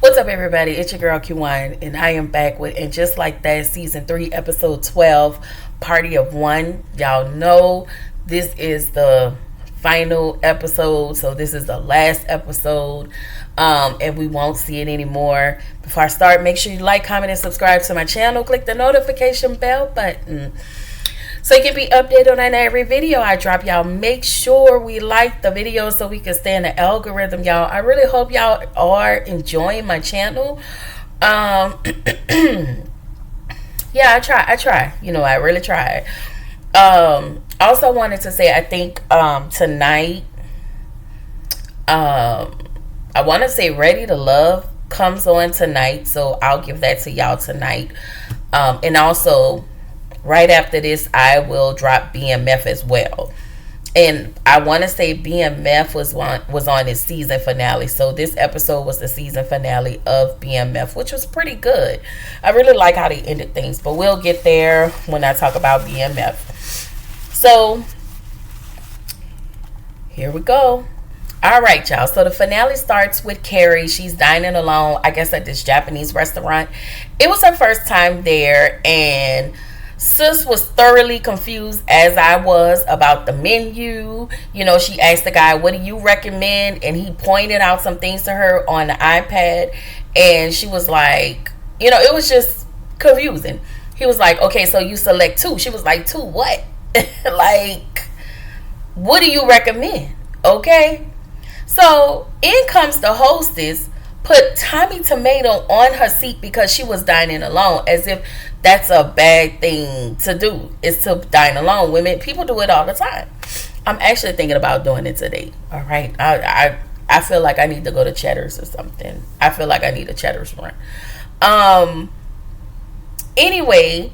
What's up, everybody? It's your girl Q1, and I am back with, and just like that, season 3, episode 12, Party of One. Y'all know this is the final episode, so this is the last episode, and we won't see it anymore. Before I start, make sure you like, comment, and subscribe to my channel. Click the notification bell button so you can be updated on every video I drop. Y'all make sure we like the video so we can stay in the algorithm, y'all. I really hope y'all are enjoying my channel. Yeah, I try. You know, I really try. Also wanted to say, I think tonight, I want to say Ready to Love comes on tonight, so I'll give that to y'all tonight. And also, right after this, I will drop BMF as well. And I want to say BMF was on its season finale. So this episode was the season finale of BMF, which was pretty good. I really like how they ended things, but we'll get there when I talk about BMF. So here we go. All right, y'all. So the finale starts with Carrie. She's dining alone, I guess, at this Japanese restaurant. It was her first time there, and Sis was thoroughly confused, as I was, about the menu. You know, she asked the guy, what do you recommend? And he pointed out some things to her on the iPad. And she was like, you know, it was just confusing. He was like, okay, so you select 2. She was like, 2 what? Like, what do you recommend? Okay. So in comes the hostess, put Tommy Tomato on her seat because she was dining alone, as if that's a bad thing to do, is to dine alone. People do it all the time. I'm actually thinking about doing it today. All right. I feel like I need to go to Cheddar's or something. I feel like I need a Cheddar's run. Anyway,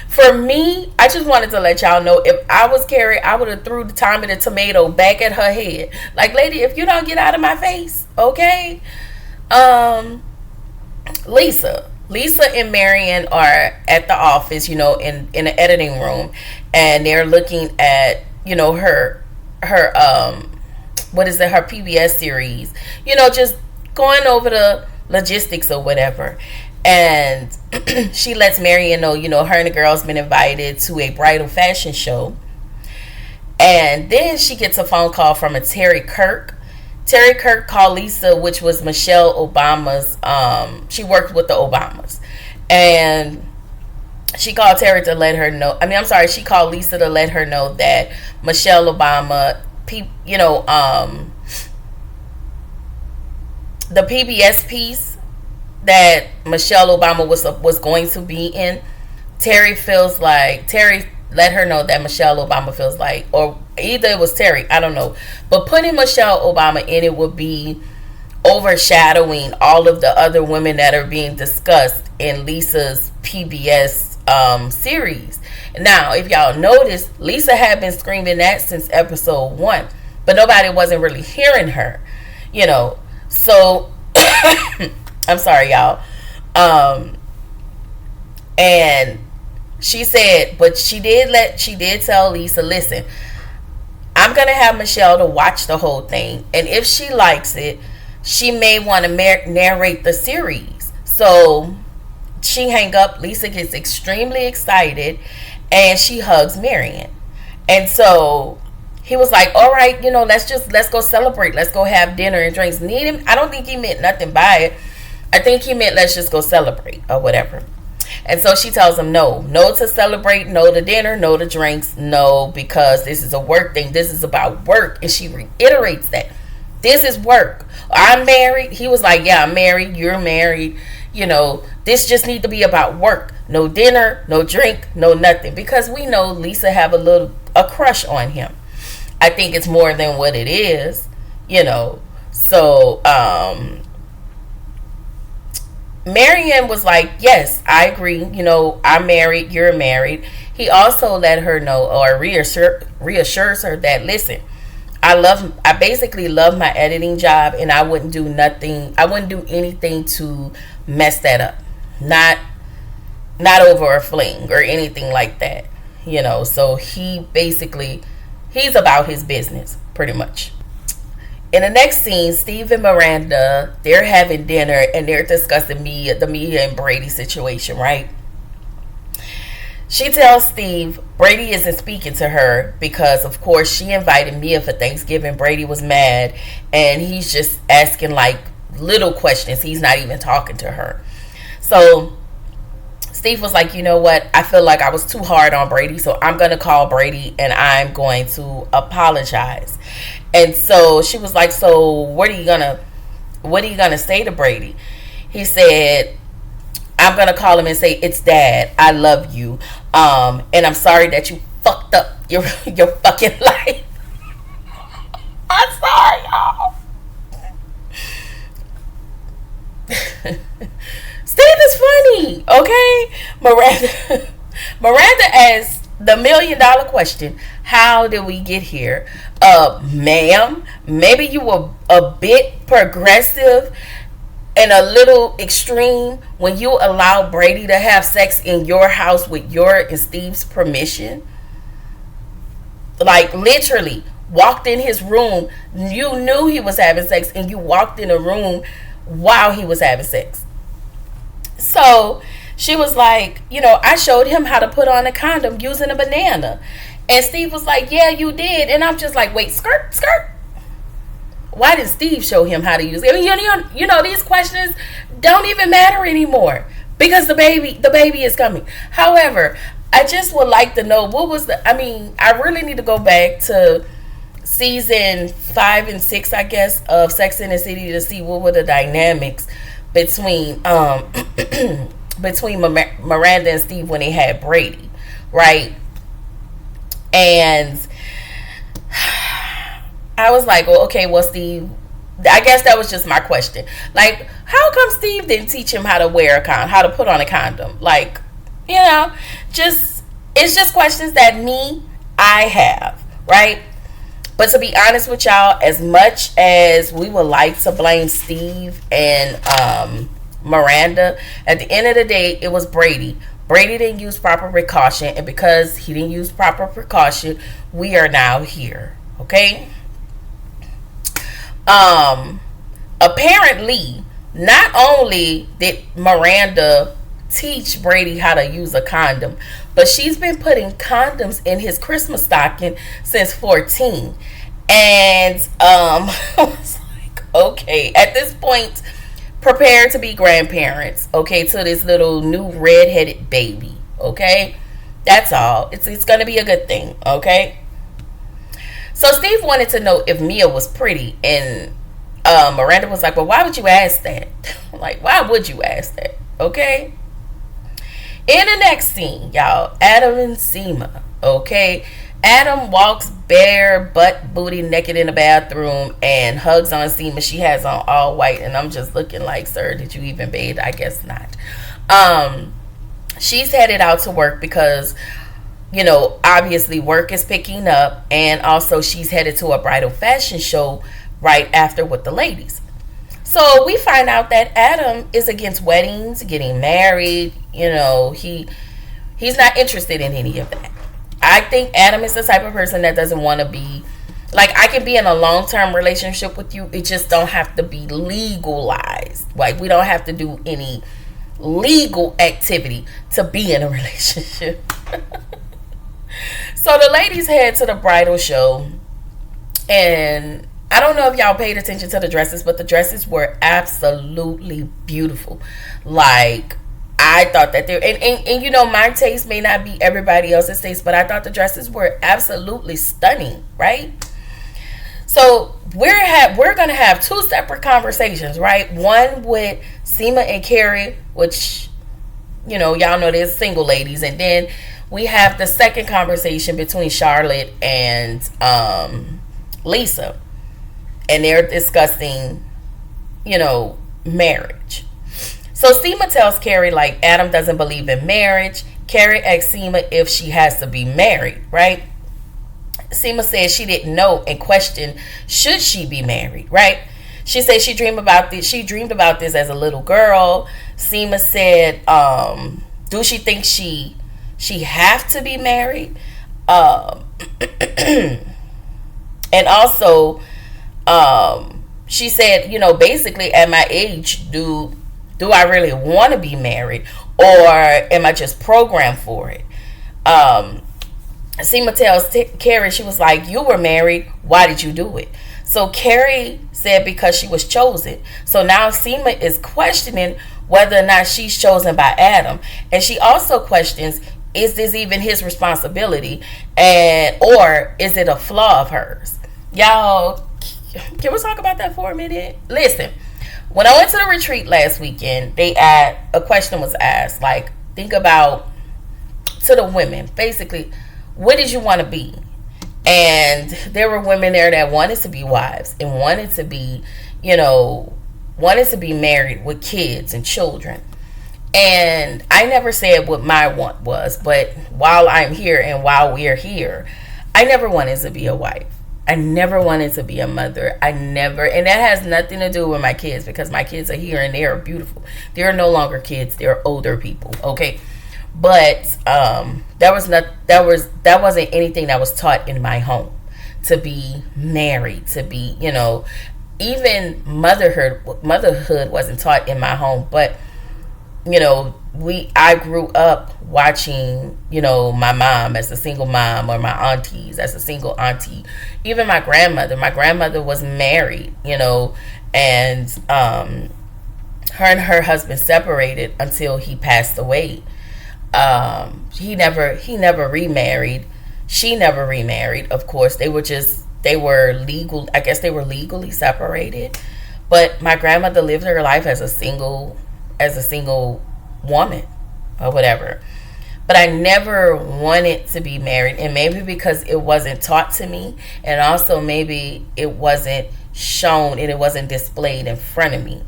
for me, I just wanted to let y'all know, if I was Carrie, I would have threw the Tommy the Tomato back at her head. Like, lady, if you don't get out of my face, okay? Lisa and Marion are at the office, you know, in the editing room, and they're looking at, you know, her what is it, her PBS series, you know, just going over the logistics or whatever. And she lets Marion know, you know, her and the girls been invited to a bridal fashion show. And then she gets a phone call from a Terry Kirk. Terry Kirk called Lisa, which was Michelle Obama's, she worked with the Obamas. And she called Terry to let her know, she called Lisa to let her know that Michelle Obama, you know, the PBS piece that Michelle Obama was going to be in, Terry let her know that Michelle Obama feels like, or either it was Terry, I don't know, but putting Michelle Obama in it would be overshadowing all of the other women that are being discussed in Lisa's PBS series. Now, if y'all notice, Lisa had been screaming that since episode 1, but nobody wasn't really hearing her, you know. So I'm sorry, y'all. And she said, but she did tell Lisa, listen, I'm going to have Michelle to watch the whole thing. And if she likes it, she may want to narrate the series. So she hang up. Lisa gets extremely excited and she hugs Marion. And so he was like, all right, you know, let's go celebrate. Let's go have dinner and drinks. I don't think he meant nothing by it. I think he meant let's just go celebrate or whatever. And so she tells him no to celebrate, no to dinner, no to drinks, no, because this is a work thing. This is about work. And she reiterates that this is work. I'm married. He was like, yeah, I'm married. You're married. You know, this just need to be about work. No dinner, no drink, no nothing. Because we know Lisa have a crush on him. I think it's more than what it is, you know. So, Marianne was like, yes, I agree. You know, I'm married. You're married. He also let her know, or reassures her that, listen, I basically love my editing job, and I wouldn't do anything to mess that up. Not over a fling or anything like that. You know, so he's about his business, pretty much. In the next scene, Steve and Miranda, they're having dinner and they're discussing the Mia and Brady situation, right? She tells Steve Brady isn't speaking to her because, of course, she invited Mia for Thanksgiving. Brady was mad and he's just asking like little questions. He's not even talking to her. So Steve was like, you know what? I feel like I was too hard on Brady, so I'm going to call Brady and I'm going to apologize. And so she was like, so what are you going to say to Brady? He said, I'm going to call him and say, it's Dad. I love you. And I'm sorry that you fucked up your fucking life. I'm sorry, y'all. Steve is funny, okay? Miranda asked the $1 million question: how did we get here? Ma'am, maybe you were a bit progressive and a little extreme when you allowed Brady to have sex in your house with your and Steve's permission. Like, literally walked in his room. You knew he was having sex and you walked in a room while he was having sex. So she was like, I showed him how to put on a condom using a banana. And Steve was like, yeah, you did. And I'm just like, wait, skirt. Why did Steve show him how to use it? I mean, these questions don't even matter anymore because the baby is coming. However, I just would like to know I really need to go back to season 5 and 6, I guess, of Sex and the City to see what were the dynamics between Miranda and Steve when they had Brady, right? And I was like, well, okay, well, Steve, I guess that was just my question. Like, how come Steve didn't teach him how to how to put on a condom? Like, it's just questions that I have, right? But to be honest with y'all, as much as we would like to blame Steve and Miranda, at the end of the day, it was Brady. Brady didn't use proper precaution, and because he didn't use proper precaution, we are now here, okay? Apparently, not only did Miranda teach Brady how to use a condom, but she's been putting condoms in his Christmas stocking since 14. And I was like, okay, at this point, prepare to be grandparents, okay, to this little new redheaded baby, okay? That's all. It's gonna be a good thing, okay? So Steve wanted to know if Mia was pretty, and Miranda was like, well, why would you ask that? Like, why would you ask that? Okay? In the next scene, y'all, Adam and Seema, okay? Adam walks bare, butt, booty, naked in the bathroom and hugs on Seema. She has on all white, and I'm just looking like, sir, did you even bathe? I guess not. She's headed out to work because, obviously work is picking up, and also she's headed to a bridal fashion show right after with the ladies. So we find out that Adam is against weddings, getting married. He's not interested in any of that. I think Adam is the type of person that doesn't want to be, like, I can be in a long-term relationship with you. It just don't have to be legalized. Like, we don't have to do any legal activity to be in a relationship. So the ladies head to the bridal show, and I don't know if y'all paid attention to the dresses, but the dresses were absolutely beautiful. Like, I thought that and my taste may not be everybody else's taste, but I thought the dresses were absolutely stunning, right? So we're gonna have 2 separate conversations, right? One with Seema and Carrie, which y'all know they're single ladies, and then we have the second conversation between Charlotte and Lisa, and they're discussing marriage. So Seema tells Carrie, like, Adam doesn't believe in marriage. Carrie asks Seema if she has to be married, right? Seema says she didn't know and questioned, should she be married, right? She said she dreamed about this as a little girl. Seema said, do she think she have to be married? And also, She said, basically at my age, do I really want to be married, or am I just programmed for it? Seema tells Carrie, she was like, you were married, why did you do it? So Carrie said because she was chosen. So now Seema is questioning whether or not she's chosen by Adam. And she also questions, is this even his responsibility? Or is it a flaw of hers? Y'all, can we talk about that for a minute? Listen, when I went to the retreat last weekend, a question was asked, like, think about, to the women, basically, what did you want to be? And there were women there that wanted to be wives and wanted to be married with kids and children. And I never said what my want was, but while I'm here and while we're here, I never wanted to be a wife. I never wanted to be a mother. And that has nothing to do with my kids, because my kids are here and they are beautiful. They're no longer kids, they're older people, okay? But that wasn't anything that was taught in my home, to be married, to be, even motherhood wasn't taught in my home. But I grew up watching, my mom as a single mom, or my aunties as a single auntie. Even my grandmother was married, and her and her husband separated until he passed away. He never remarried. She never remarried. Of course, they were legally separated. But my grandmother lived her life as a single woman or whatever. But I never wanted to be married, and maybe because it wasn't taught to me, and also maybe it wasn't shown and it wasn't displayed in front of me.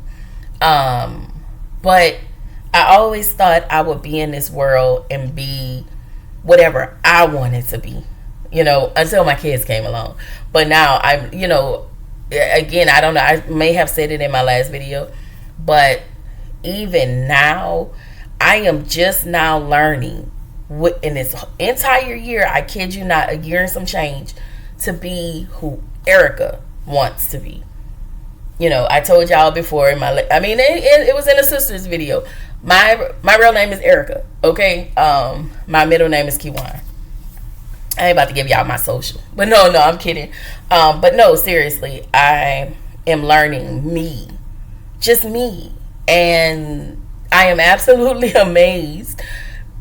But I always thought I would be in this world and be whatever I wanted to be, until my kids came along. But now I'm, again, I don't know, I may have said it in my last video, but even now, I am just now learning in this entire year, I kid you not, a year and some change, to be who Erica wants to be. I told y'all before it was in a sister's video. My real name is Erica, okay? My middle name is Kiwan. I ain't about to give y'all my social. But no, I'm kidding. But no, seriously, I am learning me. Just me. And I am absolutely amazed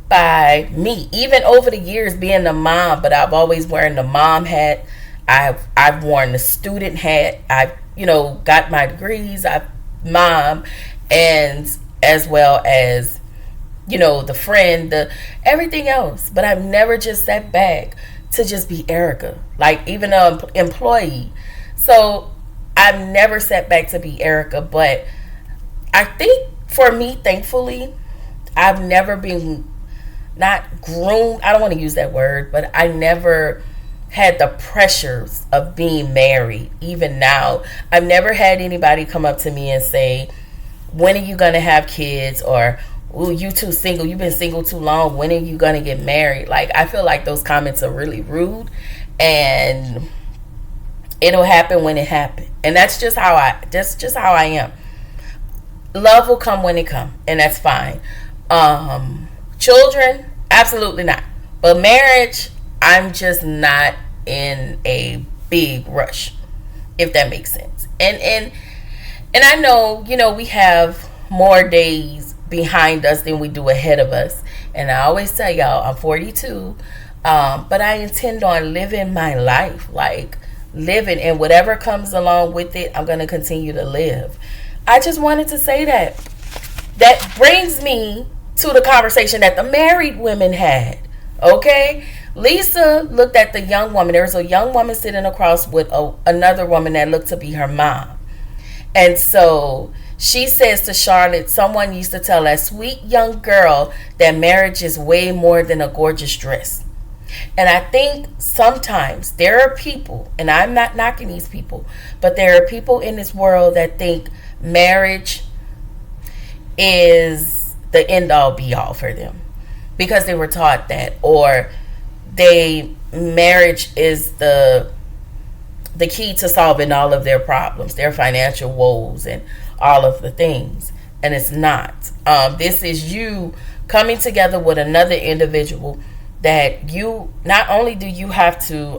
by me. Even over the years being a mom, but I've always worn the mom hat. I've worn the student hat. I've, got my degrees. I've mom, and as well as, the friend, everything else. But I've never just sat back to just be Erica, like even an employee. So I've never sat back to be Erica. But I think for me, thankfully, I've never been not groomed. I don't want to use that word, but I never had the pressures of being married. Even now, I've never had anybody come up to me and say, when are you going to have kids? Or, ooh, you too single. You've been single too long. When are you going to get married? Like, I feel like those comments are really rude, and it'll happen when it happens. And that's just how I am. Love will come when it comes, and that's fine. Children, absolutely not. But marriage, I'm just not in a big rush, if that makes sense. And I know, we have more days behind us than we do ahead of us. And I always tell y'all, I'm 42, but I intend on living my life, like living, and whatever comes along with it, I'm going to continue to live. I just wanted to say that. That brings me to the conversation that the married women had, okay? Lisa looked at the young woman. There was a young woman sitting across with another woman that looked to be her mom. And so she says to Charlotte, someone used to tell that sweet young girl that marriage is way more than a gorgeous dress. And I think sometimes there are people, and I'm not knocking these people, but there are people in this world that think marriage is the end all be all for them because they were taught that, or marriage is the the key to solving all of their problems, their financial woes, and all of the things. And it's not. This is you coming together with another individual that you not only do you have to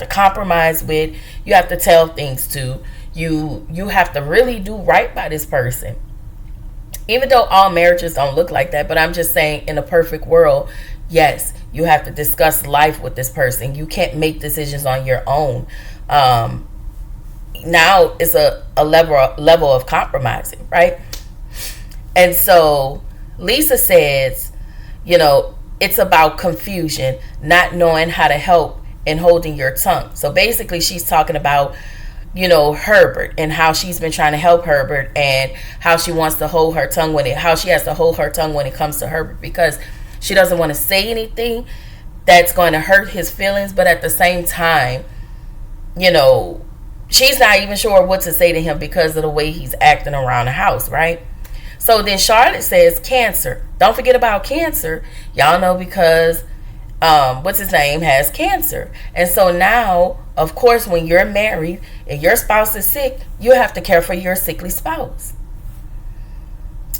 compromise with, you have to tell things to, you have to really do right by this person. Even though all marriages don't look like that, but I'm just saying, in a perfect world, yes, you have to discuss life with this person. You can't make decisions on your own. Now it's a level of compromising, right? And so Lisa says, it's about confusion, not knowing how to help, and holding your tongue. So basically, she's talking about, Herbert, and how she's been trying to help Herbert, and how she wants to hold her tongue how she has to hold her tongue when it comes to Herbert, because she doesn't want to say anything that's going to hurt his feelings, but at the same time, she's not even sure what to say to him because of the way he's acting around the house, right? So then Charlotte says cancer. Don't forget about cancer. Y'all know, because what's his name has cancer. And so now, of course, when you're married and your spouse is sick, you have to care for your sickly spouse.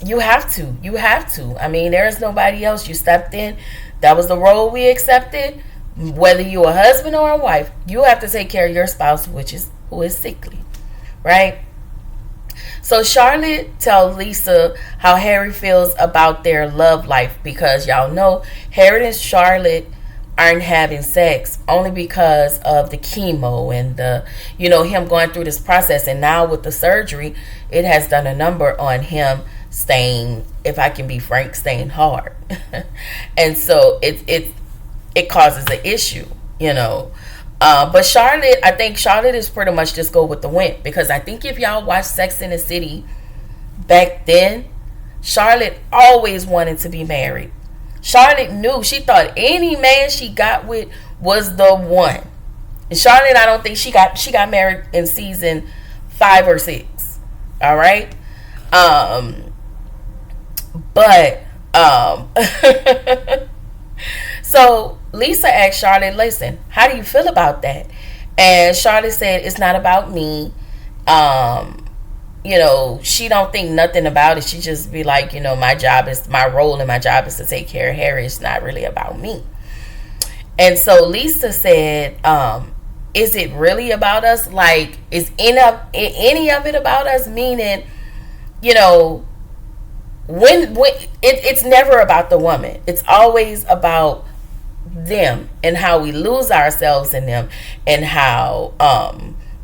You have to. I mean, there is nobody else. You stepped in. That was the role we accepted. Whether you're a husband or a wife, you have to take care of your spouse, who is sickly, right? So Charlotte tells Lisa how Harry feels about their love life, because y'all know Harry and Charlotte aren't having sex only because of the chemo and him going through this process. And now with the surgery, it has done a number on him staying, if I can be frank, staying hard. And so it causes an issue, But Charlotte, I think Charlotte is pretty much just go with the wind, because I think if y'all watch Sex in the City back then, Charlotte always wanted to be married. Charlotte knew, she thought any man she got with was the one. And Charlotte, I don't think she got married in season 5 or 6. All right. So Lisa asked Charlotte, listen, how do you feel about that? And Charlotte said, it's not about me. She don't think nothing about it. She just be like, my role and my job is to take care of Harry. It's not really about me. And so Lisa said, is it really about us? Like, is any of it about us? Meaning, when it's never about the woman. It's always about them and how we lose ourselves in them, and how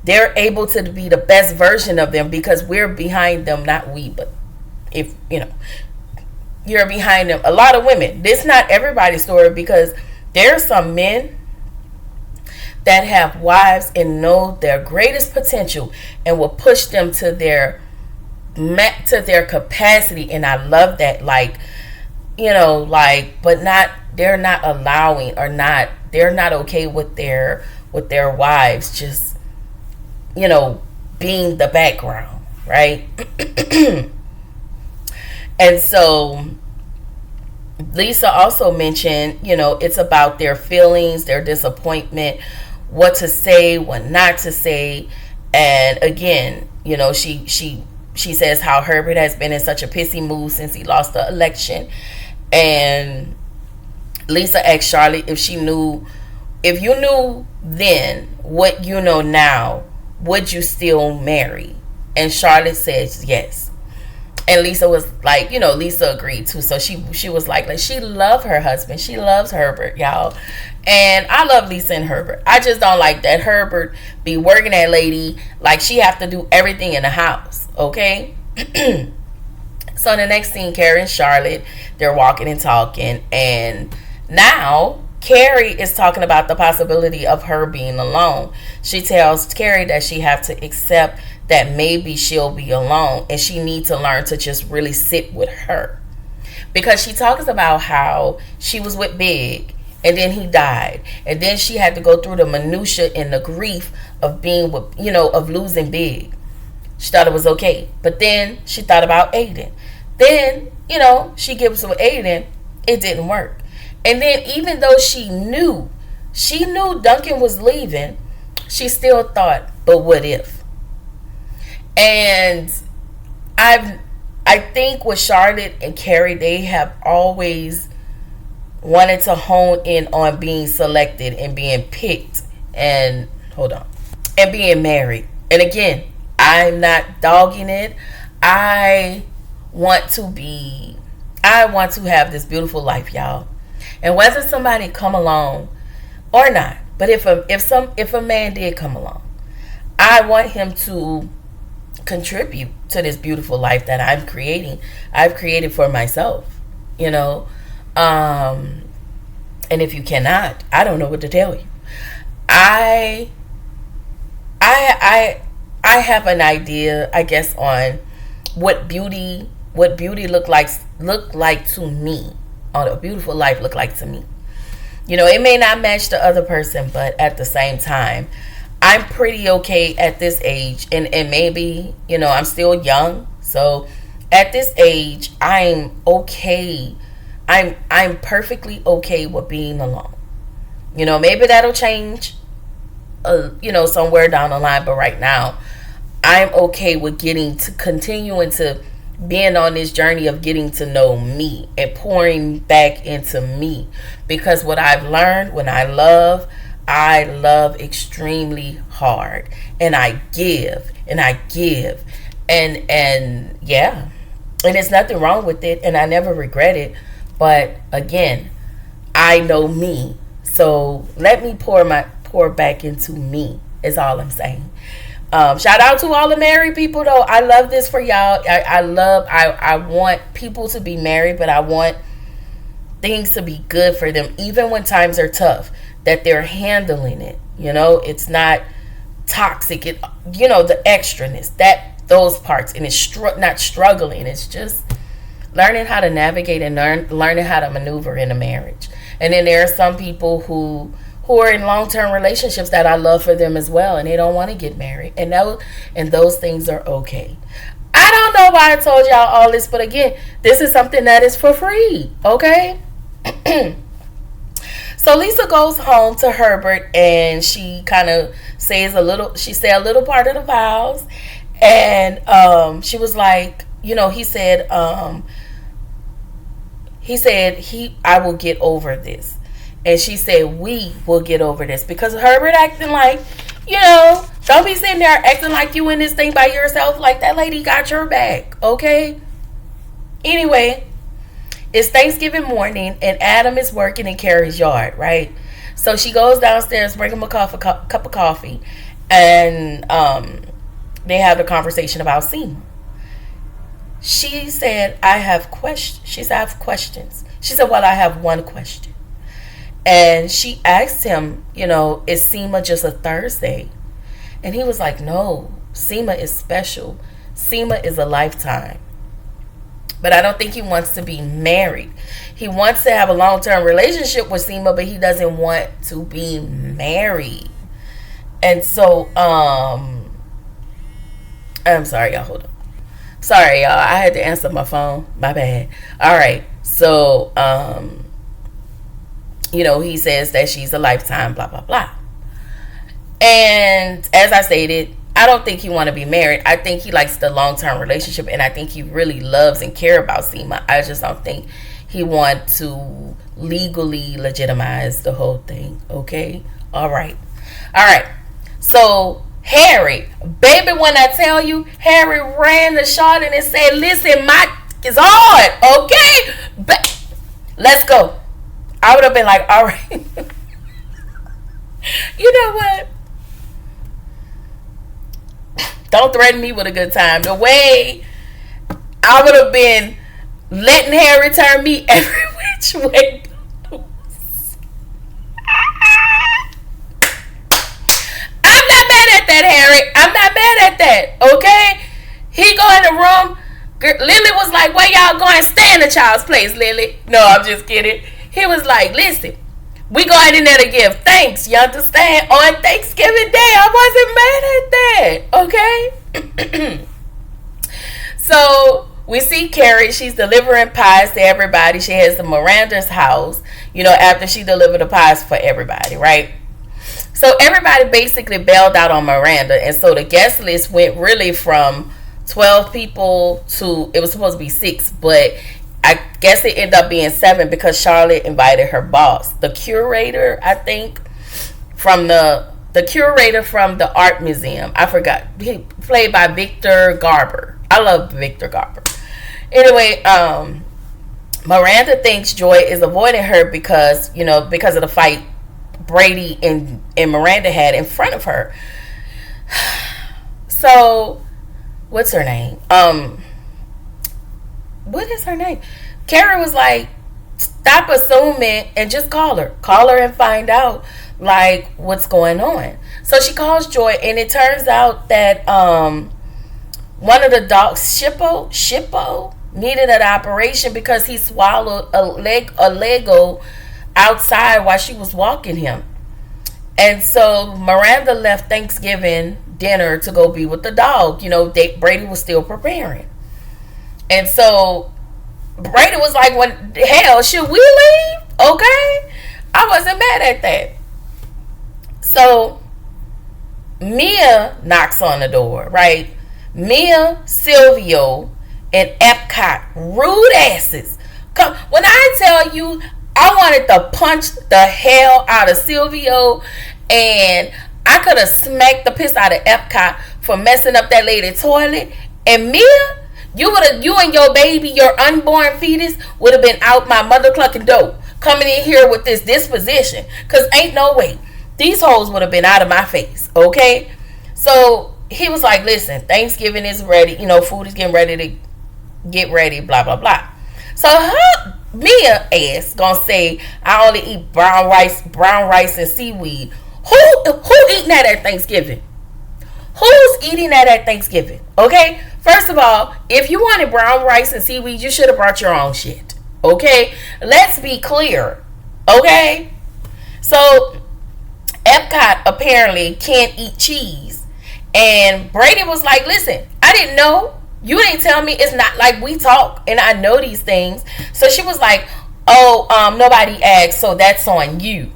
they're able to be the best version of them because we're behind them. Not we, but if you're behind them. A lot of women, this is not everybody's story, because there are some men that have wives and know their greatest potential and will push them to their capacity. And I love that, but they're not allowing, or they're not okay with their wives just being the background, right? And so Lisa also mentioned, it's about their feelings, their disappointment, what to say, what not to say. And again, she says how Herbert has been in such a pissy mood since he lost the election. And Lisa asked Charlotte if you knew then what you know now, would you still marry? And Charlotte says yes. And Lisa was like, Lisa agreed too. So she was like she loved her husband. She loves Herbert, y'all. And I love Lisa and Herbert. I just don't like that Herbert be working that lady like she have to do everything in the house, okay? So the next scene, Carrie and Charlotte, they're walking and talking. And now Carrie is talking about the possibility of her being alone. She tells Carrie that she have to accept that maybe she'll be alone, and she needs to learn to just really sit with her. Because she talks about how she was with Big, and then he died, and then she had to go through the minutia and the grief of being with, of losing Big. She thought it was okay, but then she thought about Aiden. Then, she gives with Aiden, it didn't work. And then even though she knew Duncan was leaving, she still thought, but what if? And I think with Charlotte and Carrie, they have always wanted to hone in on being selected and being picked and and being married. And again, I'm not dogging it. I want to have this beautiful life, y'all. And whether somebody come along or not, but if a man did come along, I want him to contribute to this beautiful life that I'm creating. I've created for myself, you know. And if you cannot, I don't know what to tell you. I have an idea, I guess, on what beauty look like to me, on a beautiful life look like to me. You know, it may not match the other person, but at the same time, I'm pretty okay at this age, and maybe, you know, I'm still young, so at this age, I'm okay. I'm perfectly okay with being alone. You know, maybe that'll change, you know, somewhere down the line, but right now, I'm okay with continuing to being on this journey of getting to know me and pouring back into me, because what I've learned, when I love extremely hard, and I give and yeah, and there's nothing wrong with it, and I never regret it. But again, I know me, so let me pour back into me is all I'm saying. Shout out to all the married people, though. I love this for y'all. I want people to be married, but I want things to be good for them, even when times are tough, that they're handling it. You know, it's not toxic. It, you know, the extraness, those parts, and it's not struggling. It's just learning how to navigate and learning how to maneuver in a marriage. And then there are some people who are in long-term relationships that I love for them as well, and they don't want to get married, and those things are okay. I don't know why I told y'all all this, but again, this is something that is for free, okay? So Lisa goes home to Herbert, and she kind of said a little part of the vows, and she was like, you know, he said I will get over this. And she said, we will get over this. Because Herbert acting like, you know, don't be sitting there acting like you in this thing by yourself. Like, that lady got your back, okay? Anyway, it's Thanksgiving morning, and Adam is working in Carrie's yard, right? So she goes downstairs, bring him a cup of coffee, and they have a conversation about Seema. She said, I have questions. She said, I have questions. She said, well, I have one question. And she asked him, you know, is Seema just a Thursday? And he was like, no, Seema is special. Seema is a lifetime. But I don't think he wants to be married. He wants to have a long-term relationship with Seema, but he doesn't want to be married. And so, I'm sorry, y'all. Hold on. Sorry, y'all. I had to answer my phone. My bad. All right. So, you know, he says that she's a lifetime, blah, blah, blah. And as I stated, I don't think he want to be married. I think he likes the long-term relationship, and I think he really loves and care about Seema. I just don't think he want to legally legitimize the whole thing. Okay? All right. So, Harry, baby, when I tell you, Harry ran the shot and said, listen, my is on, okay? Let's go. I would have been like, all right. You know what? Don't threaten me with a good time. The way I would have been letting Harry turn me every which way. I'm not mad at that, Harry. I'm not mad at that, okay? He go in the room. Lily was like, where y'all going? Stay in the child's place, Lily. No, I'm just kidding. He was like, listen, we going in there to give thanks. You understand? On Thanksgiving Day, I wasn't mad at that. Okay? So we see Carrie. She's delivering pies to everybody. She has the Miranda's house, you know, after she delivered the pies for everybody, right? So everybody basically bailed out on Miranda, and so the guest list went really from 12 people to, it was supposed to be 6, but I guess it ended up being 7 because Charlotte invited her boss, the curator, I think, from the curator from the art museum. I forgot. He played by Victor Garber. I love Victor Garber. Anyway, Miranda thinks Joy is avoiding her because, you know, because of the fight Brady and Miranda had in front of her. So, what's her name? What is her name? Kara was like, stop assuming and just call her. Call her and find out, like, what's going on. So she calls Joy, and it turns out that one of the dogs, Shippo, needed an operation because he swallowed a Lego outside while she was walking him. And so Miranda left Thanksgiving dinner to go be with the dog. You know, Brady was still preparing. And so Brady was like, "When hell, should we leave?" Okay. I wasn't mad at that. So Mia knocks on the door, right? Mia, Silvio, and Epcot, rude asses. Come, when I tell you, I wanted to punch the hell out of Silvio, and I could have smacked the piss out of Epcot for messing up that lady's toilet. And Mia, you and your baby, your unborn fetus, would have been out my mother clucking dope, coming in here with this disposition. Cause ain't no way these hoes would have been out of my face. Okay, so he was like, "Listen, Thanksgiving is ready. You know, food is getting ready to get ready. Blah blah blah." So her Mia ass gonna say, "I only eat brown rice and seaweed." Who eating that at Thanksgiving? Who's eating that at Thanksgiving? Okay, first of all, if you wanted brown rice and seaweed, you should have brought your own shit. Okay, let's be clear. Okay, so Epcot apparently can't eat cheese, and Brady was like, "Listen, I didn't know. You didn't tell me. It's not like we talk, and I know these things." So she was like, "Oh, nobody asked, so that's on you."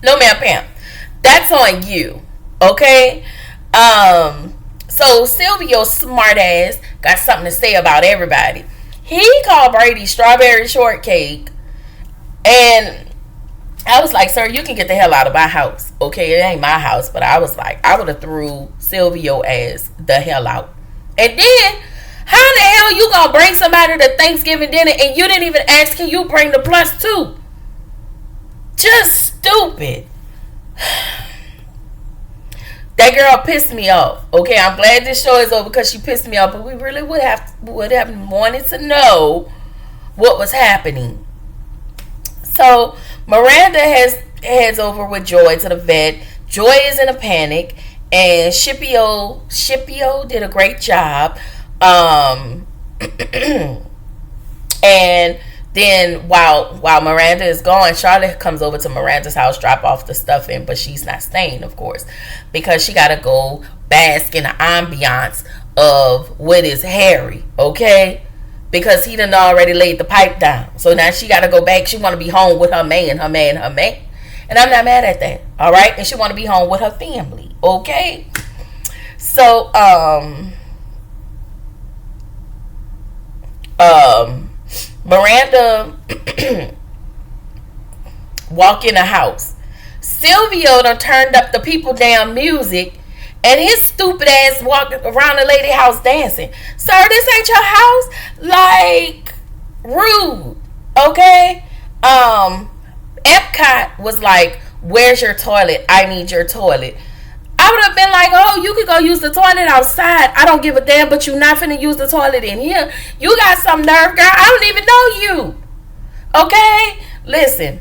No, ma'am, Pam. That's on you. Okay? So Silvio, smart ass, got something to say about everybody. He called Brady strawberry shortcake, and I was like, "Sir, you can get the hell out of my house." Okay, it ain't my house, but I was like, I would have threw Silvio ass the hell out. And then, how the hell you gonna bring somebody to Thanksgiving dinner and you didn't even ask, can you bring the plus two? Just stupid. That girl pissed me off. Okay, I'm glad this show is over because she pissed me off, but we really would have wanted to know what was happening. So Miranda heads over with Joy to the vet. Joy is in a panic, and Scipio did a great job. And then while Miranda is gone, Charlotte comes over to Miranda's house, drop off the stuff in, but she's not staying, of course, because she got to go bask in the ambiance of what is Harry, okay? Because he done already laid the pipe down. So now she got to go back. She want to be home with her man. And I'm not mad at that, all right? And she want to be home with her family, okay? So, Miranda walk in the house. Silvio done turned up the people down music, and his stupid ass walking around the lady house dancing. Sir, this ain't your house. Like, rude. Okay? Epcot was like, "Where's your toilet? I need your toilet." I would have been like, "Oh, you could go use the toilet outside. I don't give a damn, but you not finna use the toilet in here. You got some nerve, girl. I don't even know you." Okay? Listen.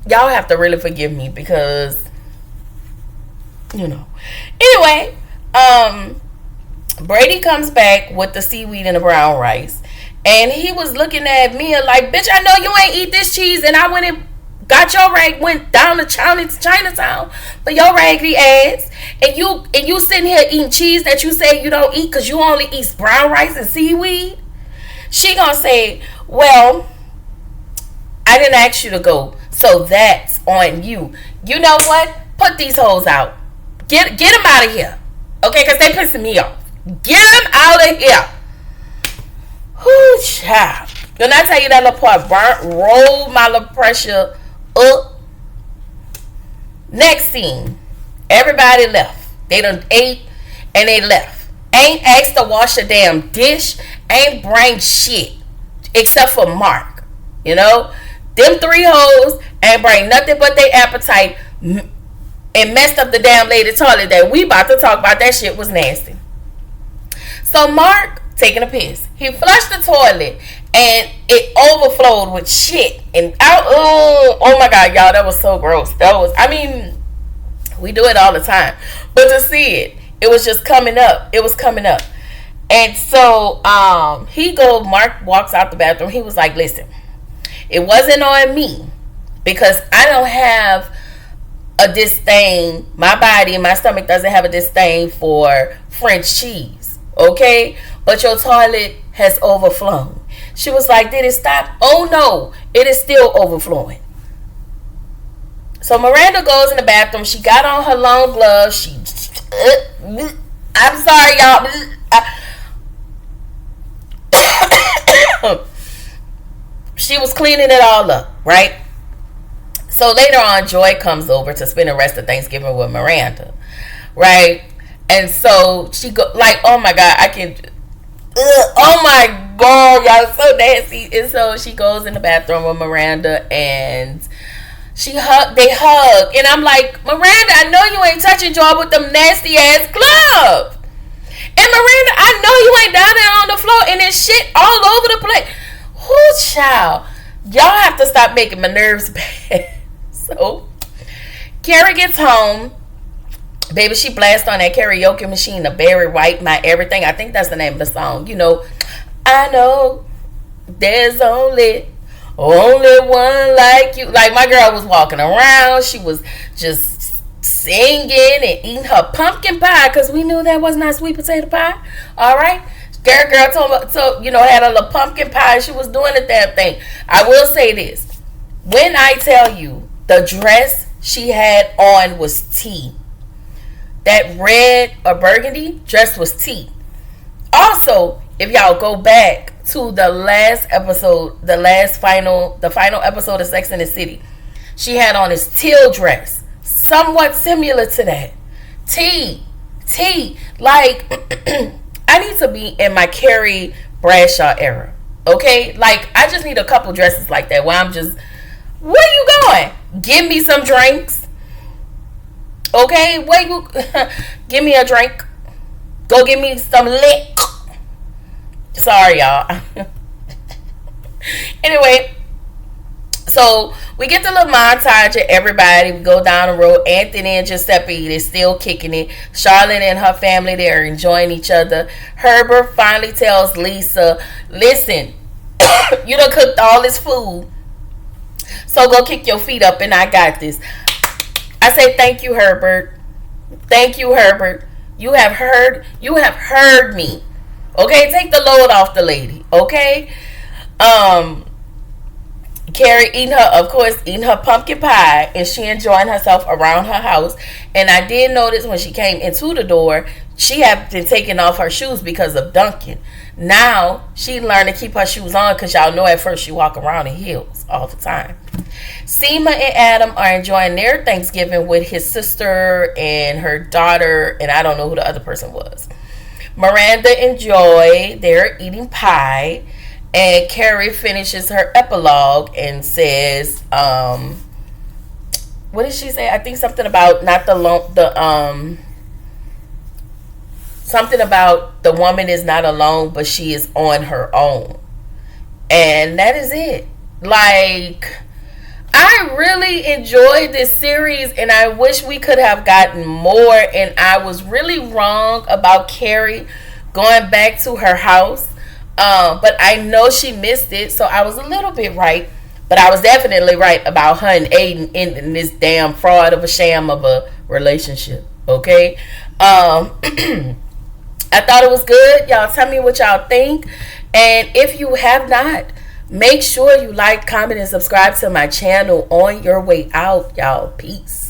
Y'all have to really forgive me because, you know. Anyway, Brady comes back with the seaweed and the brown rice. And he was looking at Mia like, "Bitch, I know you ain't eat this cheese, and I went and got your went down to Chinatown for your raggedy ass, and you sitting here eating cheese that you say you don't eat because you only eat brown rice and seaweed." She gonna say, well, I didn't ask you to go, so that's on you. You know what? Put these hoes out. Get them out of here. Okay, because they pissing me off. Get them out of here. Whoo, child. When I tell you that little part burnt, roll my blood pressure up. Next scene. Everybody left. They done ate and they left. Ain't asked to wash a damn dish. Ain't bring shit. Except for Mark. You know? Them three hoes ain't bring nothing but their appetite and messed up the damn lady toilet that we about to talk about. That shit was nasty. So Mark taking a piss. He flushed the toilet and it overflowed with shit. And oh my god, y'all, that was so gross. We do it all the time. But to see it, it was just coming up. It was coming up. And so Mark walks out the bathroom. He was like, listen, it wasn't on me because I don't have a disdain. My body, my stomach doesn't have a disdain for French cheese. Okay? But your toilet has overflown. She was like, did it stop? Oh no, it is still overflowing. So Miranda goes in the bathroom. She got on her long gloves. I'm sorry, y'all. She was cleaning it all up, right? So later on, Joy comes over to spend the rest of Thanksgiving with Miranda, right? And so she go like, oh my god, oh my god, y'all, so nasty. And so she goes in the bathroom with Miranda and they hug. And I'm like, Miranda, I know you ain't touching Joy with them nasty ass gloves. And Miranda, I know you ain't down there on the floor and there's shit all over the place. Whoo, child. Y'all have to stop making my nerves bad. So, Carrie gets home. Baby, she blasts on that karaoke machine, the Barry White, My Everything. I think that's the name of the song. You know, I know there's only one like you. Like, my girl was walking around. She was just singing and eating her pumpkin pie because we knew that was not sweet potato pie. All right? Girl had a little pumpkin pie. She was doing the damn thing. I will say this. When I tell you the dress she had on was tea. That red or burgundy dress was tea. Also, if y'all go back to the last episode, the final episode of Sex and the City, she had on this teal dress, somewhat similar to that. Tea. Like, I need to be in my Carrie Bradshaw era. Okay? Like, I just need a couple dresses like that where I'm just, where you going? Give me some drinks. Okay, give me a drink. Go give me some lick. Sorry, y'all. Anyway, so we get the little montage of everybody. We go down the road. Anthony and Giuseppe, they're still kicking it. Charlotte and her family, they're enjoying each other. Herbert finally tells Lisa, listen, you done cooked all this food, so go kick your feet up and I got this. I say thank you, Herbert. Thank you, Herbert. You have heard me. Okay, take the load off the lady. Okay. Carrie eating her pumpkin pie, and she enjoying herself around her house. And I did notice when she came into the door, she had been taking off her shoes because of Duncan. Now she learned to keep her shoes on because y'all know at first she walk around in heels all the time. Seema and Adam are enjoying their Thanksgiving with his sister and her daughter, and I don't know who the other person was. Miranda and Joy, they're eating pie, and Carrie finishes her epilogue and says, what did she say? I think something about something about the woman is not alone, but she is on her own. And that is it. Like, I really enjoyed this series, and I wish we could have gotten more. And I was really wrong about Carrie going back to her house. But I know she missed it, so I was a little bit right. But I was definitely right about her and Aiden in this damn fraud of a sham of a relationship. Okay? I thought it was good. Y'all tell me what y'all think. And if you have not, make sure you like, comment, and subscribe to my channel on your way out, y'all. Peace.